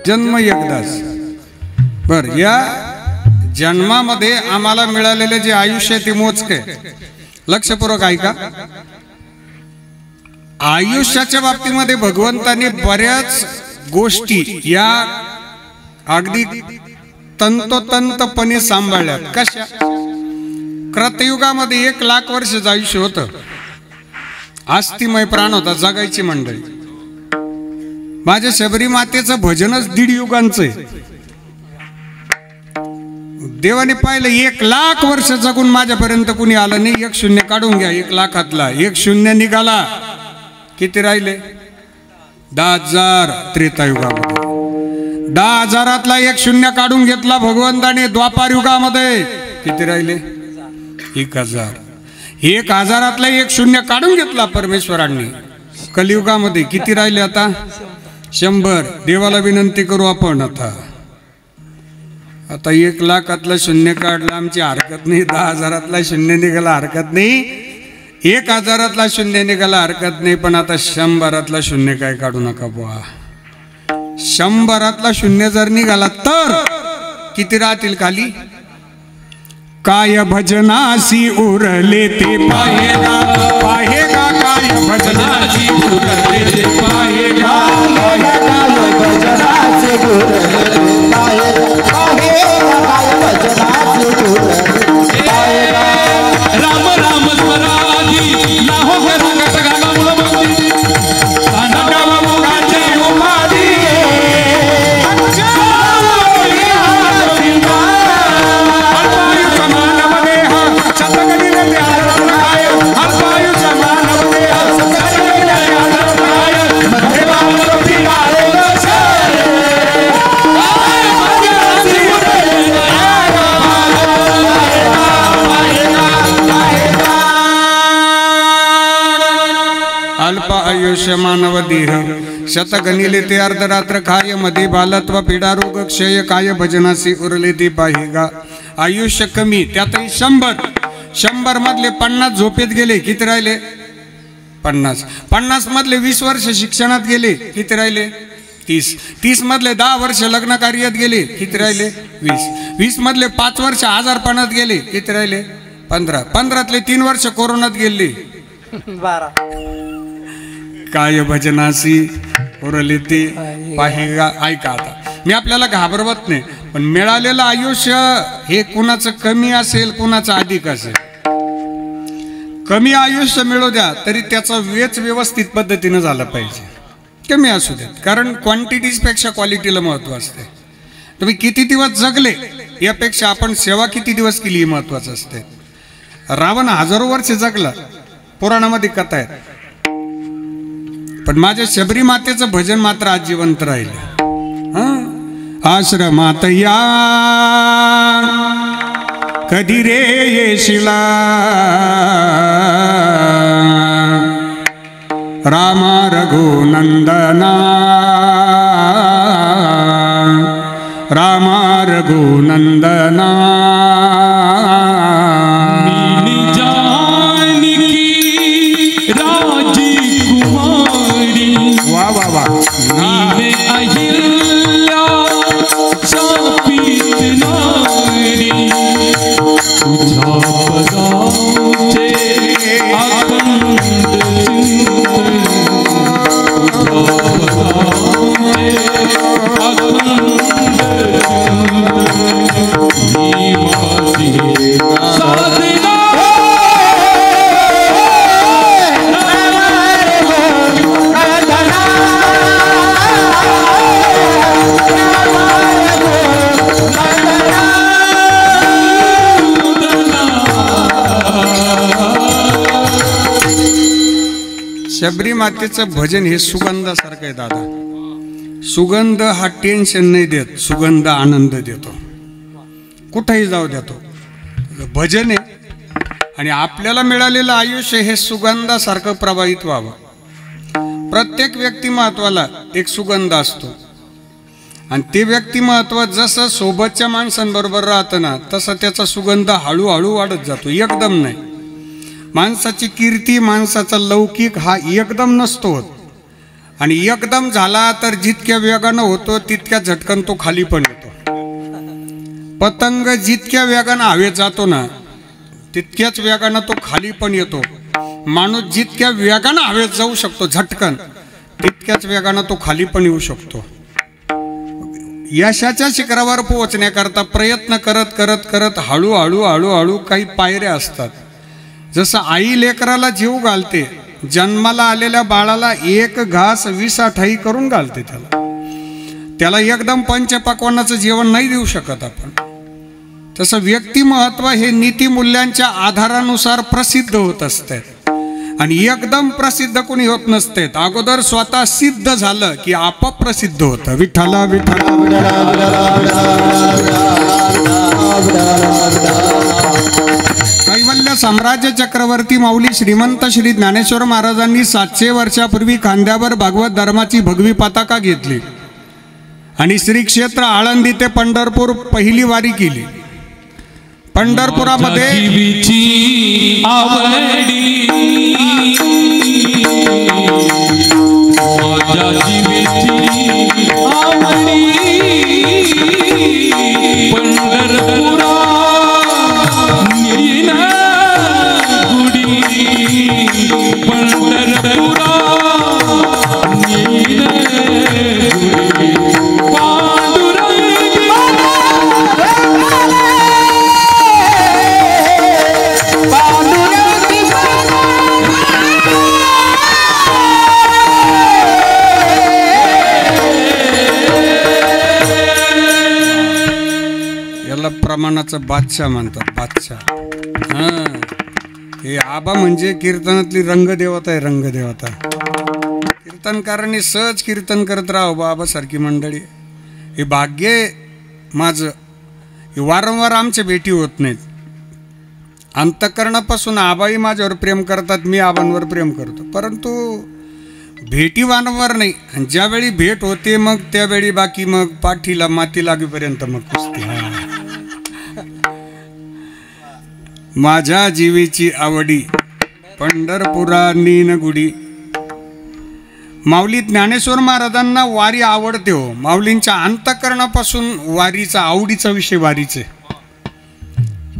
जन्म एकदाच। बर, या जन्मामध्ये आम्हाला मिळालेले जे आयुष्य ते मोजके। लक्षपूर्वक ऐका, आयुष्याच्या बाबतीमध्ये भगवंताने बऱ्याच गोष्टी या अगदी तंतोतंतपणे सांभाळल्यात। कशा? कृतयुगामध्ये 1 लाख वर्षाचं आयुष्य होतं, आस्तिमय प्राण होता, जगायची मंडळी। माझ्या शबरी मातेचं भजनच 1.5 युगांचं आहे। देवाने पाहिलं 1 लाख वर्ष जगून माझ्यापर्यंत कुणी आलं नाही, 1 शून्य काढून घ्या 1 लाखातला, 1 शून्य निघाला, किती राहिले? 10,000 त्रेतायुगामध्ये। 10,000तला 1 शून्य काढून घेतला भगवंताने द्वापार युगामध्ये, किती राहिले? 1,000। 1,000तला 1 शून्य काढून घेतला परमेश्वरांनी कलियुगामध्ये, किती राहिले आता? 100। देवाला विनंती करू आपण आता 1 लाखातला शून्य काढला, आमची हरकत नाही। 10,000तला शून्य निघाला, हरकत नाही। 1,000तला शून्य निघाला, हरकत नाही। पण आता 100तला शून्य काय काढू नका बुवा। 100तला शून्य जर निघाला तर किती राहतील खाली? काय भजनासी उरले ते पाहेगा, पाहेगा काय भजनासी उरले ते पाहेगा, काय भजनासी उरले ते पाहेगा, काय भजनासी उरले पाहेगा। राम राम स्वराजी ना हो रंगत गागा मुलमती कानगावा मुगाची उमादी अल्प आयुष्य मानव देह शत गणिले ते अर्धरात्र काय मध्ये बालत्व पीडा रोग क्षय काय भजनासी उरले ते पाहेगा। आयुष्य कमी, त्यातही 100 मधले 50 झोपेत गेले, किती राहिले? 50 मधले 20 वर्ष शिक्षणात गेले, किती राहिले? 30 मधले 10 वर्ष लग्न कार्यात गेले, किती राहिले? 20 मधले 5 वर्ष आजारपणात गेले, किती राहिले? 15तले 3 वर्ष कोरोनात गेले, 12। काय भजनासी उरले ते पाहेगा। ऐका, आता मी आपल्याला घाबरवत नाही, पण मिळालेलं आयुष्य हे कुणाचं कमी असेल, कुणाचं अधिक असेल। कमी आयुष्य मिळू द्या तरी त्याचा वेच व्यवस्थित पद्धतीने झाला पाहिजे, कमी असू द्या, कारण क्वांटिटीज पेक्षा क्वालिटीला महत्व असते। तुम्ही किती दिवस जगले यापेक्षा आपण सेवा किती दिवस केली हे महत्वाचं असते। रावण हजारो वर्ष जगला, पुराणामध्ये कथा आहे, पण माझ्या शबरी मातेचं भजन मात्र आज जिवंत राहिलं। आश्रमात या कधी रे येशिला, रामा रघुनंदना, रामा रघुनंदना। शबरी मातेचं भजन हे सुगंधासारखं आहे दादा। सुगंध हा टेन्शन नाही देत, सुगंध आनंद देतो, कुठेही जाऊ देतो। भजन आहे आणि आपल्याला मिळालेलं आयुष्य हे सुगंधासारखं प्रवाहित व्हावं। प्रत्येक व्यक्तिमत्वाला एक सुगंध असतो आणि ते व्यक्तिमत्व जसं सोबतच्या माणसांबरोबर राहतं ना, तसं त्याचा सुगंध हळूहळू वाढत जातो, एकदम नाही। माणसाची कीर्ती, माणसाचा लौकिक हा एकदम नसतो होत, आणि एकदम झाला तर जितक्या वेगानं होतो तितक्या झटकन तो खाली पण येतो. पतंग जितक्या वेगानं हवेत जातो ना तितक्याच वेगानं तो खाली पण येतो. माणूस जितक्या वेगानं हवेत जाऊ शकतो झटकन तितक्याच वेगानं तो खाली पण येऊ शकतो. यशाच्या शिखरावर पोहोचण्याकरता प्रयत्न करत करत करत हळूहळू हळूहळू काही पायऱ्या असतात. जसं आई लेकराला जीव घालते, जन्माला आलेल्या बाळाला एक घास 20-28 करून घालते. त्याला एकदम पंचपक्वान्नाचं जेवण नाही देऊ शकत आपण. तसं व्यक्तिमत्व हे नीतिमूल्यांच्या आधारानुसार प्रसिद्ध होत असते आणि एकदम प्रसिद्ध कोणी होत नसते. अगोदर स्वतः सिद्ध झालं की आपोआप प्रसिद्ध होतं. विठ्ठला विठ्ठला कैवल्य साम्राज्य चक्रवर्ती माऊली श्रीमंत श्री ज्ञानेश्वर महाराजांनी 700 वर्षापूर्वी खांद्यावर भागवत धर्माची भगवी पताका घेतली आणि श्री क्षेत्र आळंदी ते पंढरपूर पहिली वारी केली. पंढरपुरामध्ये प्रमाणाचा बादशाह म्हणतात. बादशाह हे आबा म्हणजे कीर्तनातली रंगदेवता आहे. रंगदेवता कीर्तनकारांनी सहज कीर्तन करत राहावं बाबासारखी मंडळी. हे भाग्य माझं. हे वारंवार आमच्या भेटी होत नाहीत. अंतःकरणापासून आबाही माझ्यावर प्रेम करतात, मी आबांवर प्रेम करतो, परंतु भेटी वारंवार नाही. आणि ज्यावेळी भेट होते मग त्यावेळी बाकी मग पाठीला माती लागेपर्यंत मग कुस्ती. माझ्या जीवेची आवडी पंढरपुरा नीनगुडी. माऊली ज्ञानेश्वर महाराजांना वारी आवडते हो. माऊलींच्या अंतःकरणापासून वारीचा आवडीचा विषय वारीचे.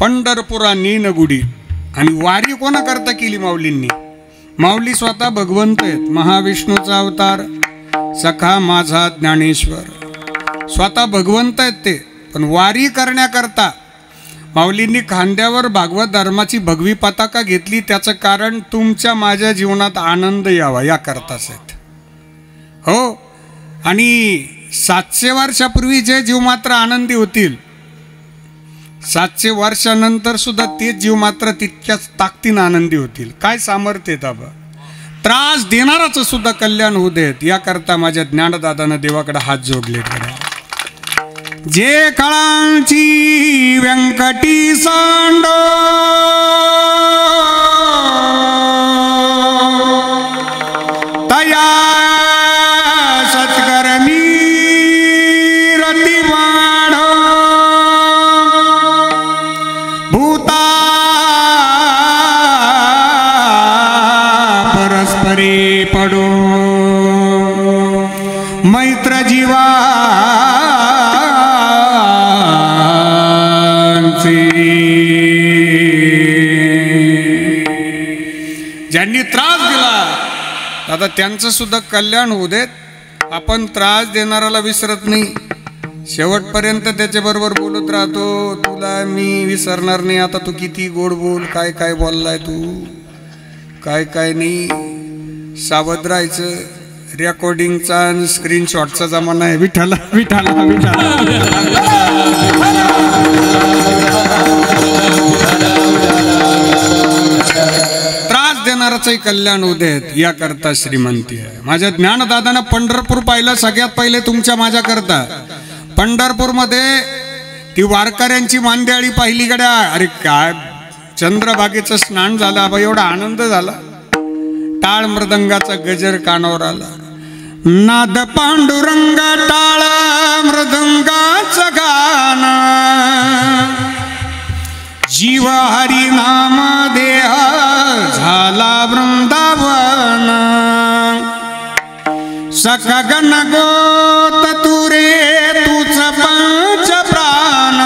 पंढरपुरा नीनगुडी. आणि वारी कोणाकरता केली माऊलींनी? माऊली स्वतः भगवंत आहेत, महाविष्णूचा अवतार, सखा माझा ज्ञानेश्वर. स्वतः भगवंत आहेत ते. पण वारी करण्याकरता माऊलींनी खांद्यावर भागवत धर्माची भगवी पताका घेतली. त्याचं कारण तुमच्या माझ्या जीवनात आनंद यावा याकरताच आहेत हो. आणि 700 वर्षापूर्वी जे जीव मात्र आनंदी होतील, 700 वर्षानंतर सुद्धा तेच जीव मात्र तितक्याच ताकदीनं आनंदी होतील. काय सामर्थ्य दाबा. त्रास देणाराचं सुद्धा कल्याण होऊ देत याकरता माझ्या ज्ञानदादानं देवाकडे हात जोडले. जे काळांची व्यंकटी सांडो तया सत्कर्मी रतिवाण भूता परस्परे पडो मैत्र जीवा ज्यांनी त्रास दिला आता त्यांचं सुद्धा कल्याण होऊ देत. आपण त्रास देणाऱ्याला विसरत नाही, शेवटपर्यंत त्याच्याबरोबर बोलत राहतो. तुला मी विसरणार नाही. आता तू किती गोड बोल, काय काय बोललाय तू, काय काय नाही. सावध राहायचं. रेकॉर्डिंगचा आणि स्क्रीनशॉटचा जमाना आहे. विठाला विठाला विठाला. त्रास देणाराचंही कल्याण होऊ देत याकरता श्रीमंती आहे. माझ्या ज्ञानदादानं पंढरपूर पाहिलं. सगळ्यात पहिले तुमच्या माझ्या करता पंढरपूरमध्ये ती वारकऱ्यांची मांदियाळी पाहिली गड्या. अरे काय चंद्रभागेचं स्नान झालं आबा, एवढा आनंद झाला. टाळ मृदंगाचा गजर कानावर आला. नाद पांडुरंग टाळ मृदंगाचं गाणं, जीव हरी नाम देह झाला वृंदावन. सखा गण गोत तू रे तूच पंच प्राण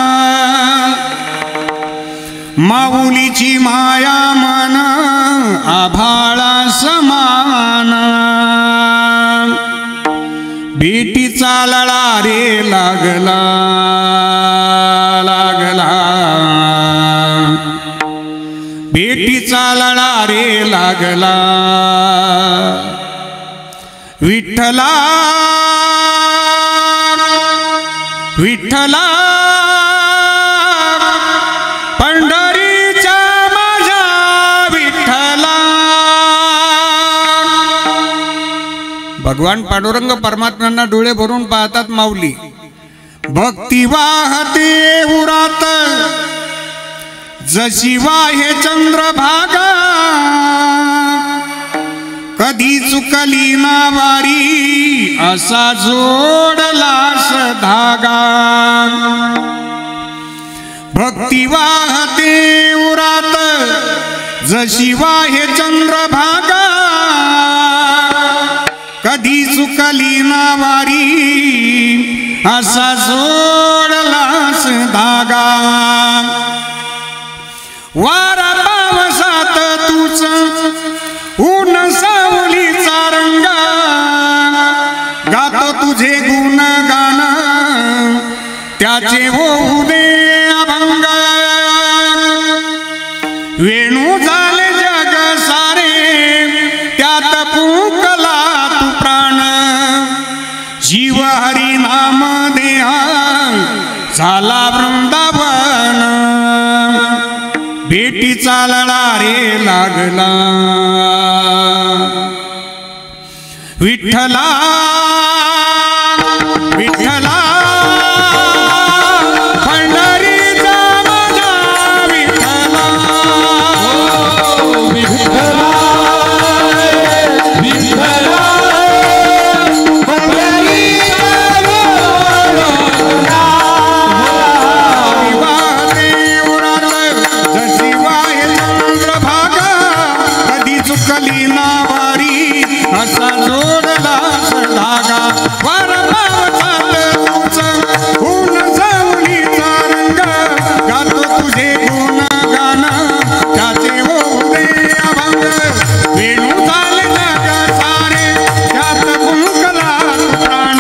माऊलीची माया मन आभाळा समान भेटीचा लळा रे लागला लागला भेटीचा लळा रे लागला विठ्ठला विठ्ठला पंढरीच्या माझ्या विठ्ठला. भगवान पांडुरंग परमात्म्यांना डोळे भरून पाहतात माऊली. भक्ती वाहते उरात जशी वाहे चंद्रभागा कधी चुकली ना वारी असा जोडलास धागा. भक्ती वाहते उरात जशी वाहे चंद्रभागा कधी चुकली ना वारी असा जोडलास धागा. वारा पावसात तूच ऊन सावलीचा रंग गातो तुझे गुणगान त्याचे होऊ दे अभंग. वेणू झाले जग सारे त्यात पुंकला तू प्राण जीव हरी नाम देहा झाला वृंदावन. भेटीचा लळा रे लागला विठ्ठला विठ्ठला पंढरीचा माझा विठ्ठला. विठ्ठला विठ्ठला पंढरीचा चुकली ना वारी असा जोडला धागा. वार पावसात तूच ऊन सावलीचा रंग गातो तुझे गुणगान त्याचे होऊ दे अभंग. वेणू झाले जग सारे त्यात पुंकला प्राण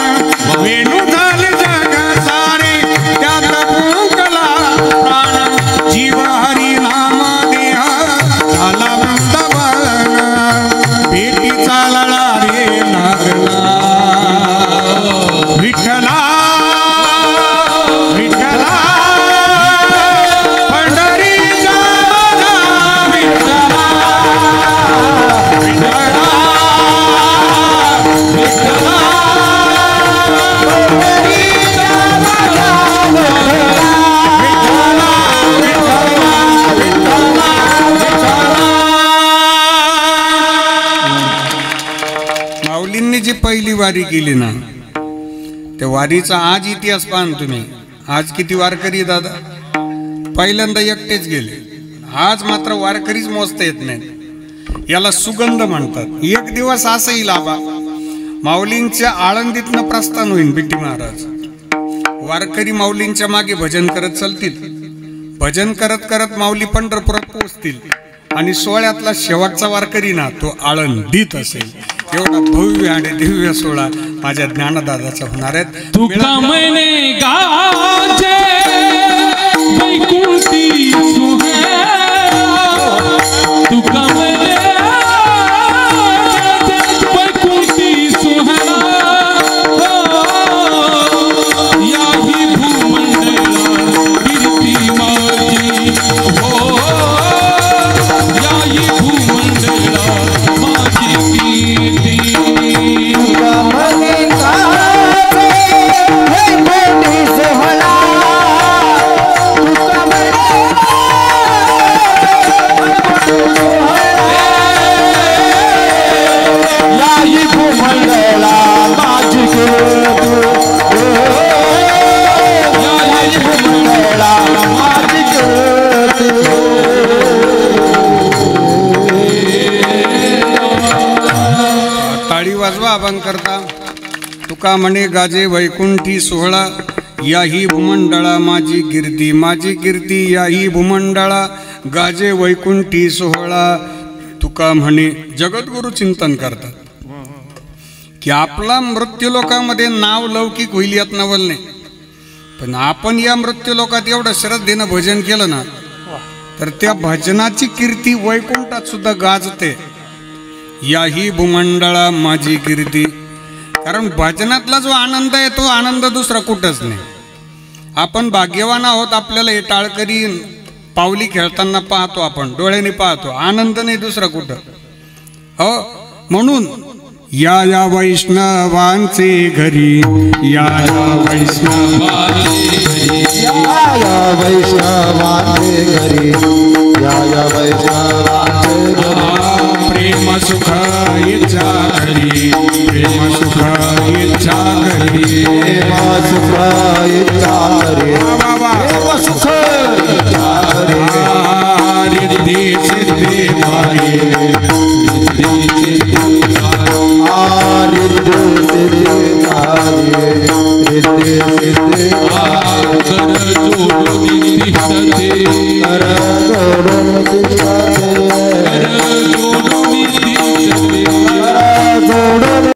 वेणू झाले जग सारे त्यात पुंकला प्राण जीव हरी नाम देह झाला वृंदावन. भेटीचा लळा रे लागला विठ्ठला विठ्ठला पंढरीचा माझा विठ्ठला. विठ्ठला विठ्ठला पंढरीचा माझा विठ्ठला. विठ्ठला विठ्ठला विठ्ठला विठ्ठला. माऊलींनी जी पहिली वारी केली ना त्या वारीचा आज इतिहास पाहा तुम्ही. आज किती वारकरी दादा. पहिल्यांदा एकटेच गेले. आज मात्र वारकरीच मोजता येत नाही. याला सुगंध म्हणतात. एक दिवस असं येईल आबा माऊलींच्या आळंदीतनं प्रस्थान होईल बिट्टी महाराज. वारकरी माऊलींच्या मागे भजन करत चालतील. भजन करत करत माऊली पंढरपुरात पोहोचतील आणि सोहळ्यातला शेवटचा वारकरी ना तो आळंदीत असेल. एवढा भव्य आणि दिव्य सोहळा माझ्या ज्ञानदादाचा होणार आहे. तुका मैंने गाजे वैकुंठी सुहेरा तुका मैंने गाजे वैकुंठी सुहेरा याही भूमंडला कीर्ती माझी हो याही भूमंडला माझी कीर्ती. टाळी वाजवा अभंग करता. तुका म्हणे गाजे वैकुंठी सोहळा, याही भूमंडळा माझी कीर्ती याही भूमंडळा, गाजे वैकुंठी सोहळा. तुका म्हणे जगद्गुरु चिंतन करतात की आपला मृत्यूलोकामध्ये नाव लौकिक होईल यात नवल नाही, पण आपण या मृत्यूलोकात एवढं श्रद्धेनं भजन केलं ना तर त्या भजनाची कीर्ती वैकुंठात सुद्धा गाजते. याही भूमंडळा माझी कीर्ती. कारण भजनातला जो आनंद आहे तो आनंद दुसरा कुठंच नाही. आपण भाग्यवान आहोत, आपल्याला हे टाळकरी पावली खेळताना पाहतो, आपण डोळ्याने पाहतो, आनंद नाही दुसरा कुठं. हो, म्हणून या वैष्णवांचे घरी, या वैष्णवांचे घरी, या वैष्णवांचे घरी, या वैष्णवांचे घरी, प्रेम सुख इच्छा घरी, प्रेम सुख इच्छा घरी, प्रेम सुख इच्छा घरी, प्रेम सुख इच्छा घरी, रिद्धी सिद्धी मागे, रिद्धी सिद्धी मागे, रिद्धी सिद्धी कर जोडून दिसते, कर जोडून दिसते.